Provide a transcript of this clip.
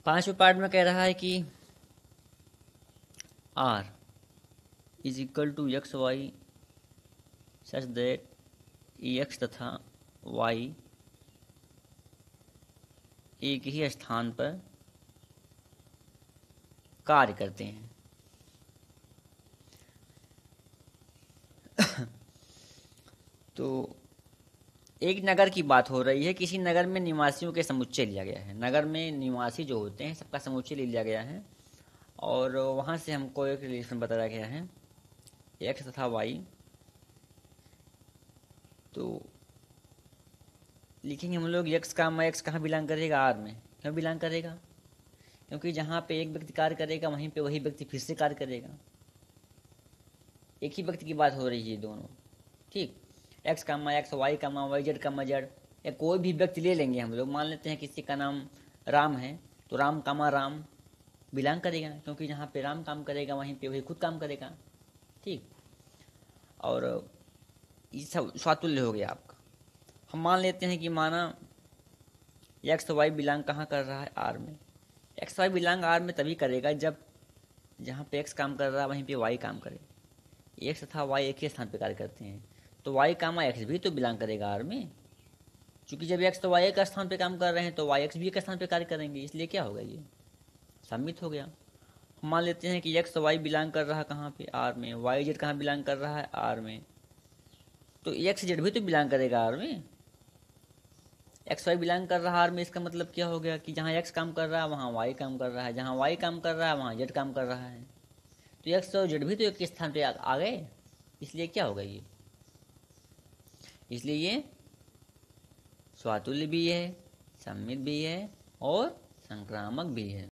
5वें पार्ट में कह रहा है कि R is equal to X Y such that X तथा वाई एक ही स्थान पर कार्य करते हैं। तो एक नगर की बात हो रही है, किसी नगर में निवासियों के समुच्चय लिया गया है। नगर में निवासी जो होते हैं सबका समुच्चय ले लिया गया है और वहाँ से हमको एक रिलेशन बताया गया है एक्स तथा वाई। तो लिखेंगे हम लोग एक्स का एक्स कहाँ बिलोंग करेगा, आर में। क्यों बिलोंग करेगा? क्योंकि जहाँ पे एक व्यक्ति कार्य करेगा वहीं पे वही व्यक्ति फिर से कार्य करेगा। एक ही व्यक्ति की बात हो रही है दोनों, ठीक। X comma x, Y comma y, Z कामा जेड, या कोई भी व्यक्ति ले लेंगे हम लोग। मान लेते हैं किसी का नाम राम है, तो राम कामा राम बिलोंग करेगा, क्योंकि जहाँ पे राम काम करेगा वहीं पे वही खुद काम करेगा, ठीक। और ये सब स्वातुल्य हो गया आपका। हम मान लेते हैं कि माना एक्स वाई बिलोंग कहाँ कर रहा है, आर में। एक्स वाई बिलोंग आर में तभी करेगा जब जहाँ पे एक्स काम कर रहा है वहीं पे वाई काम करे। एक्स तथा वाई एक ही स्थान पे कार्य करते हैं, तो वाई कामा एक्स भी तो बिलोंग करेगा आर में। क्योंकि जब एक्स तो वाई एक स्थान पे काम कर रहे हैं तो वाई एक्स भी एक स्थान पे कार्य करेंगे, इसलिए क्या होगा, ये सम्मित हो गया। हम मान लेते हैं कि एक्स वाई बिलोंग कर रहा है कहाँ पे, आर में। वाई जेड कहाँ बिलोंग कर रहा है, आर में। तो एक्स जेड भी तो बिलोंग करेगा आर में। एक्स वाई बिलोंग कर रहा है आर में, इसका मतलब क्या हो गया कि जहाँ एक्स काम कर रहा है वहाँ वाई काम कर रहा है, जहाँ वाई काम कर रहा है वहाँ जेड काम कर रहा है। तो एक्स और जेड भी तो एक स्थान पे आ गए, इसलिए क्या होगा ये, इसलिए ये स्वातुल्य भी है, सम्मित भी है और संक्रामक भी है।